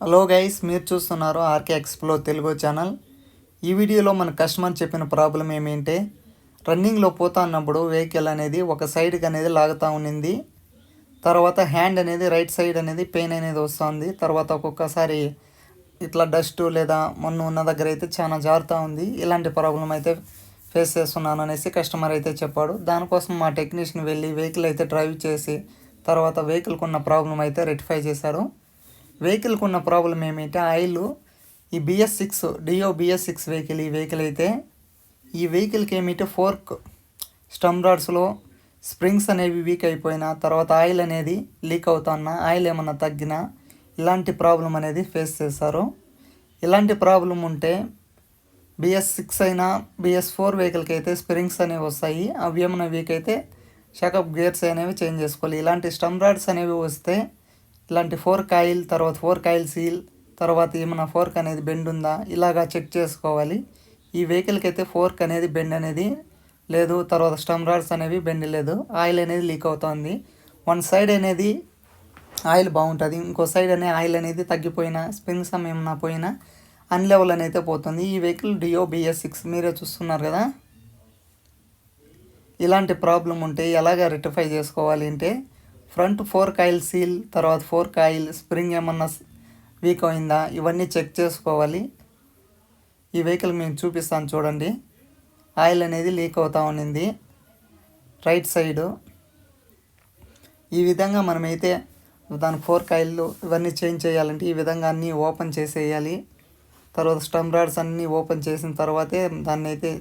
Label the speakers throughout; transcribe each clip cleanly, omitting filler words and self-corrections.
Speaker 1: Hello guys, మీరు చూస్తున్నారు RK ఎక్స్ప్లో Telugu channel. ఈ వీడియోలో మన కస్టమర్ చెప్పిన ప్రాబ్లం ఏమేంటే, రన్నింగ్లో పోతా ఉన్నప్పుడు వెహికల్ అనేది ఒక సైడ్కి అనేది లాగుతూ ఉన్నింది. తర్వాత హ్యాండ్ అనేది రైట్ సైడ్ అనేది పెయిన్ అనేది వస్తుంది. తర్వాత ఒక్కొక్కసారి ఇట్లా డస్ట్ లేదా మన్ను ఉన్న దగ్గర అయితే చాలా జారుతూ ఉంది. ఇలాంటి ప్రాబ్లం అయితే ఫేస్ చేస్తున్నాను అనేసి కస్టమర్ అయితే చెప్పాడు. దానికోసం మా టెక్నీషియన్ వెళ్ళి వెహికల్ అయితే డ్రైవ్ చేసి తర్వాత వెహికల్కి ఉన్న ప్రాబ్లం అయితే రెక్టిఫై చేశారు. వెహికల్కి ఉన్న ప్రాబ్లం ఏమంటే ఆయిల్ ఈ BS6 డియో BS6 వెహికల్ ఈ వెహికల్ అయితే ఈ వెహికల్కి ఏమిటంటే ఫోర్క్ స్టమ్ రాడ్స్లో స్ప్రింగ్స్ అనేవి వీక్ అయిపోయినా తర్వాత ఆయిల్ అనేది లీక్ అవుతున్నా ఆయిల్ ఏమన్నా తగ్గినా ఇలాంటి ప్రాబ్లం అనేది ఫేస్ చేస్తారు. ఇలాంటి ప్రాబ్లం ఉంటే BS6 అయినా BS4 వెహికల్కి అయితే స్ప్రింగ్స్ అనేవి వస్తాయి. అవి ఏమైనా వీక్ అయితే షాకప్ గేర్స్ అనేవి చేంజ్ చేసుకోవాలి. ఇలాంటి స్టమ్ రాడ్స్ అనేవి వస్తే ఇలాంటి ఫోర్క్ ఆయిల్ తర్వాత ఫోర్క్ ఆయిల్ సీల్ తర్వాత ఏమైనా ఫోర్క్ అనేది బెండ్ ఉందా ఇలాగా చెక్ చేసుకోవాలి. ఈ వెహికల్కి అయితే ఫోర్క్ అనేది బెండ్ అనేది లేదు, తర్వాత స్టమ్ రాడ్స్ అనేవి బెండ్ లేదు, ఆయిల్ అనేది లీక్ అవుతుంది. వన్ సైడ్ అనేది ఆయిల్ బాగుంటుంది, ఇంకో సైడ్ అనే ఆయిల్ అనేది తగ్గిపోయినా స్ప్రింగ్స్ ఏమన్నా పోయినా అన్లెవెల్ అనేది పోతుంది. ఈ వెహికల్ డియో BS6 మీరే చూస్తున్నారు కదా. ఇలాంటి ప్రాబ్లం ఉంటే ఎలాగ రెక్టిఫై చేసుకోవాలి అంటే, ఫ్రంట్ ఫోర్క్ ఆయిల్ సీల్ తర్వాత ఫోర్క్ ఆయిల్ స్ప్రింగ్ ఏమన్నా వీక్ అయిందా ఇవన్నీ చెక్ చేసుకోవాలి. ఈ వెహికల్ మేము చూపిస్తాను చూడండి. ఆయిల్ అనేది లీక్ అవుతూ ఉన్నింది రైట్ సైడు. ఈ విధంగా మనమైతే దాని ఫోర్క్ ఆయిల్ ఇవన్నీ చేంజ్ చేయాలంటే ఈ విధంగా అన్నీ ఓపెన్ చేసేయాలి. తర్వాత స్టమ్ రాడ్స్ అన్నీ ఓపెన్ చేసిన తర్వాతే దాన్ని అయితే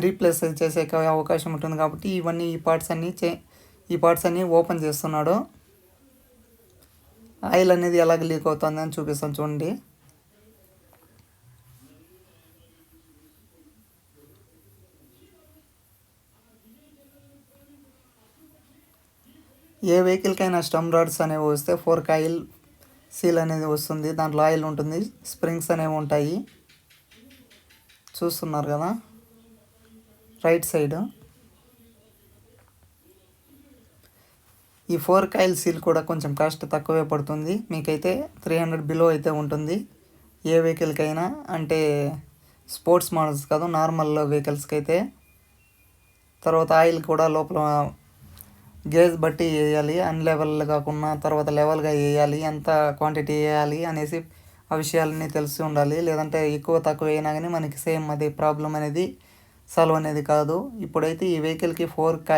Speaker 1: రీప్లేస్ చేసే అవకాశం ఉంటుంది. కాబట్టి ఇవన్నీ ఈ పార్ట్స్ అన్నీ ఓపెన్ చేస్తున్నాడు. ఆయిల్ అనేది ఎలాగ లీక్ అవుతుందని చూపిస్తాను చూడండి. ఏ వెహికల్కైనా స్టమ్ రాడ్స్ అనేవి వస్తే ఫోర్క్ ఆయిల్ సీల్ అనేది వస్తుంది, దాంట్లో ఆయిల్ ఉంటుంది, స్ప్రింగ్స్ అనేవి ఉంటాయి. చూస్తున్నారు కదా రైట్ సైడ్. ఈ ఫోర్క్ ఆయిల్ సీల్ కూడా కొంచెం కాస్ట్ తక్కువే పడుతుంది, మీకైతే 300 బిలో అయితే ఉంటుంది. ఏ వెహికల్కైనా అంటే స్పోర్ట్స్ మోడల్స్ కాదు, నార్మల్ వెహికల్స్కి అయితే. తర్వాత ఆయిల్ కూడా లోపల గేజ్ బట్టి వేయాలి, అన్లెవెల్ కాకుండా తర్వాత లెవెల్గా వేయాలి, ఎంత క్వాంటిటీ వేయాలి అనేసి ఆ విషయాలన్నీ తెలిసి ఉండాలి. లేదంటే ఎక్కువ తక్కువ అయినా కానీ మనకి సేమ్ అది ప్రాబ్లం అనేది సాల్వ్ అనేది కాదు. ఇప్పుడైతే ఈ వెహికల్కి ఫోర్క్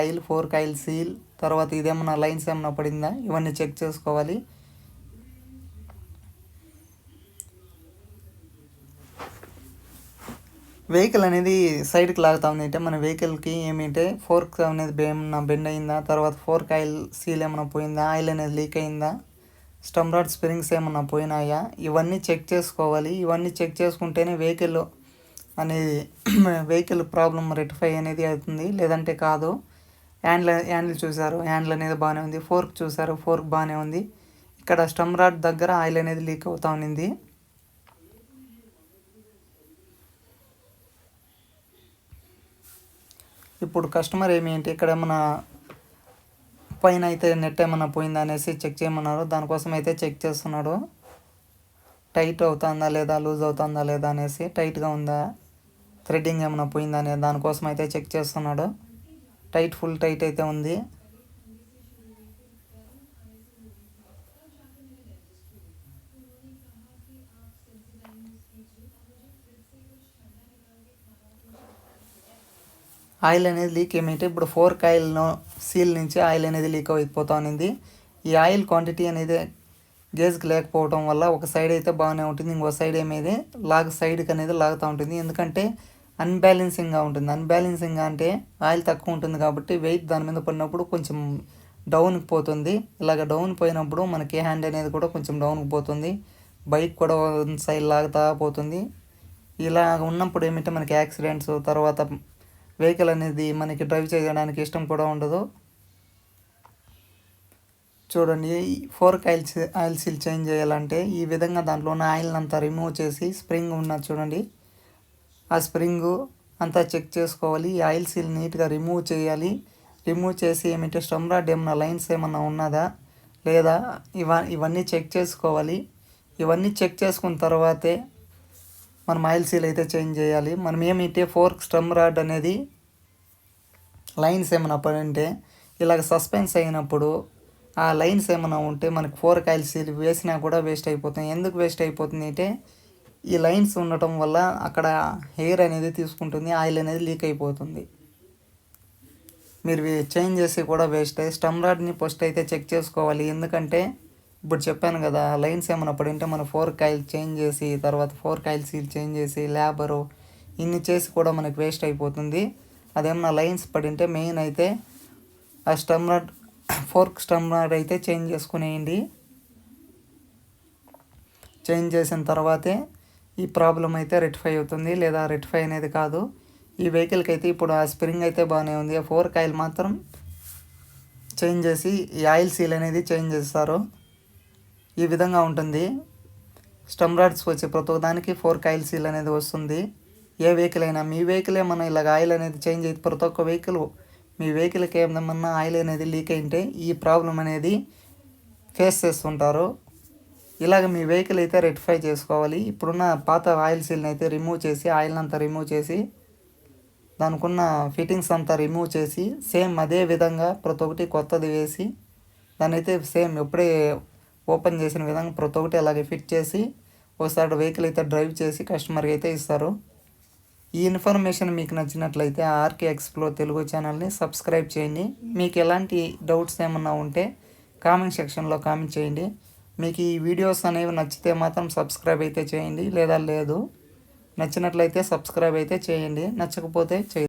Speaker 1: ఆయిల్ సీల్ తర్వాత ఇదేమన్నా లైన్స్ ఏమన్నా పడిందా ఇవన్నీ చెక్ చేసుకోవాలి. వెహికల్ అనేది సైడ్కి లాగుతా ఉంది అంటే మన వెహికల్కి ఏమిటంటే ఫోర్క్ అనేది ఏమన్నా బెండ్ అయిందా, తర్వాత ఫోర్క్ ఆయిల్ సీల్ ఏమన్నా పోయిందా, ఆయిల్ అనేది లీక్ అయిందా, స్టమ్ రాడ్ స్ప్రింగ్స్ ఏమన్నా పోయినాయా ఇవన్నీ చెక్ చేసుకోవాలి. ఇవన్నీ చెక్ చేసుకుంటేనే వెహికల్ ప్రాబ్లం రెక్టిఫై అనేది అవుతుంది, లేదంటే కాదు. హ్యాండిల్ చూసారు, హ్యాండిల్ అనేది బాగానే ఉంది. ఫోర్క్ చూసారు, ఫోర్క్ బాగానే ఉంది. ఇక్కడ స్టమ్ రాడ్ దగ్గర ఆయిల్ అనేది లీక్ అవుతా ఉన్నింది. ఇప్పుడు కస్టమర్ ఏమిటి ఇక్కడ ఏమన్నా పైన అయితే నెట్ ఏమన్నా పోయిందా అనేసి చెక్ చేయమన్నారు. దానికోసం అయితే చెక్ చేస్తున్నాడు. టైట్ అవుతుందా లేదా, లూజ్ అవుతుందా లేదా అనేసి, టైట్గా ఉందా, థ్రెడ్డింగ్ ఏమైనా పోయిందా అనే దానికోసం అయితే చెక్ చేస్తున్నాడు. ఫుల్ టైట్ అయితే ఉంది. ఆయిల్ అనేది లీక్ ఏమైతే ఇప్పుడు ఫోర్క్ ఆయిల్ సీల్ నుంచి ఆయిల్ అనేది లీక్ అయిపోతా ఉన్నింది. ఈ ఆయిల్ క్వాంటిటీ అనేది గేజ్కి లేకపోవడం వల్ల ఒక సైడ్ అయితే బాగానే ఉంటుంది, ఇంకో సైడ్ ఏమైతే సైడ్కి అనేది లాగుతూ ఉంటుంది. ఎందుకంటే అన్బ్యాలెన్సింగ్గా ఉంటుంది. అన్బ్యాలెన్సింగ్గా అంటే ఆయిల్ తక్కువ ఉంటుంది కాబట్టి వెయిట్ దాని మీద పడినప్పుడు కొంచెం డౌన్కి పోతుంది. ఇలాగ డౌన్ పోయినప్పుడు మనకి హ్యాండ్ అనేది కూడా కొంచెం డౌన్కి పోతుంది, బైక్ కూడా సైడ్ లాగుతూ పోతుంది. ఇలా ఉన్నప్పుడు ఏమిటంటే మనకి యాక్సిడెంట్స్ తర్వాత వెహికల్ అనేది మనకి డ్రైవ్ చేయడానికి ఇష్టం కూడా ఉండదు. చూడండి, ఫోర్క్ ఆయిల్ సీల్ చేంజ్ చేయాలంటే ఈ విధంగా దాంట్లో ఉన్న ఆయిల్ అంతా రిమూవ్ చేసి స్ప్రింగ్ ఉన్నది చూడండి, ఆ స్ప్రింగు అంతా చెక్ చేసుకోవాలి. ఈ ఆయిల్ సీల్ నీట్గా రిమూవ్ చేయాలి. రిమూవ్ చేసి స్టమ్ రాడ్ ఏమన్నా లైన్స్ ఏమన్నా ఉన్నదా లేదా ఇవన్నీ చెక్ చేసుకోవాలి. ఇవన్నీ చెక్ చేసుకున్న తర్వాతే మనం ఆయిల్ సీల్ అయితే చేంజ్ చేయాలి. మనం ఏమిటి ఫోర్క్ స్టమ్ రాడ్ అనేది లైన్స్ ఏమైనా పడింటే ఇలాగ సస్పెన్స్ అయినప్పుడు ఆ లైన్స్ ఏమైనా ఉంటే మనకి ఫోర్క్ ఆయిల్ సీల్ వేసినా కూడా వేస్ట్ అయిపోతుంది. ఎందుకు వేస్ట్ అయిపోతుంది అంటే ఈ లైన్స్ ఉండటం వల్ల అక్కడ ఎయిర్ అనేది తీసుకుంటుంది, ఆయిల్ అనేది లీక్ అయిపోతుంది. మీరు చేంజ్ చేసి కూడా వేస్ట్. స్టమ్ రాడ్ని ఫస్ట్ అయితే చెక్ చేసుకోవాలి. ఎందుకంటే ఇప్పుడు చెప్పాను కదా, లైన్స్ ఏమైనా పడింటే మన ఫోర్క్ ఆయిల్ చేంజ్ చేసి తర్వాత ఫోర్క్ ఆయిల్ సీల్ చేంజ్ చేసి లేబరు ఇన్ని చేసి కూడా మనకి వేస్ట్ అయిపోతుంది. అదేమన్నా లైన్స్ పడింటే మెయిన్ అయితే ఆ స్టమ్ రాడ్ ఫోర్క్ స్టమ్ రాడ్ అయితే చేంజ్ చేసుకునేయండి. చేంజ్ చేసిన తర్వాతే ఈ ప్రాబ్లం అయితే రెక్టిఫై అవుతుంది, లేదా రెక్టిఫై అనేది కాదు. ఈ వెహికల్కి అయితే ఇప్పుడు ఆ స్ప్రింగ్ అయితే బాగానే ఉంది. ఆ ఫోర్క్ ఆయిల్ మాత్రం చేంజ్ చేసి ఈ ఆయిల్ సీల్ అనేది చేంజ్ చేస్తారు. ఈ విధంగా ఉంటుంది. స్టమ్ రాడ్స్ వచ్చే ప్రతి ఒక్కదానికి ఫోర్క్ ఆయిల్ సీల్ అనేది వస్తుంది. ఏ వెహికల్ అయినా మీ వెహికల్ ఏమన్నా ఇలాగ ఆయిల్ అనేది చేంజ్ అయితే ప్రతి ఒక్క వెహికల్ మీ వెహికల్కి ఏమన్నా ఆయిల్ అనేది లీక్ అయింటే ఈ ప్రాబ్లం అనేది ఫేస్ చేస్తుంటారు. ఇలాగ మీ వెహికల్ అయితే రెక్టిఫై చేసుకోవాలి. ఇప్పుడున్న పాత ఆయిల్ సీల్ని అయితే రిమూవ్ చేసి ఆయిల్ అంతా రిమూవ్ చేసి దానికి ఉన్న ఫిట్టింగ్స్ అంతా రిమూవ్ చేసి సేమ్ అదే విధంగా ప్రతి ఒక్కటి కొత్తది వేసి దాన్ని అయితే సేమ్ ఎప్పుడే ఓపెన్ చేసిన విధంగా ప్రతి ఒక్కటి అలాగే ఫిట్ చేసి ఒకసారి వెహికల్ అయితే డ్రైవ్ చేసి కస్టమర్కి అయితే ఇస్తారు. ఈ ఇన్ఫర్మేషన్ మీకు నచ్చినట్లయితే ఆర్కే ఎక్స్ప్లోర్ తెలుగు ఛానల్ని సబ్స్క్రైబ్ చేయండి. మీకు ఎలాంటి డౌట్స్ ఏమన్నా ఉంటే కామెంట్ సెక్షన్లో కామెంట్ చేయండి. మీకు ఈ వీడియోస్ అనేవి నచ్చితే మాత్రం సబ్స్క్రైబ్ అయితే చేయండి, లేదా లేదు. నచ్చినట్లయితే సబ్స్క్రైబ్ అయితే చేయండి, నచ్చకపోతే చేయండి.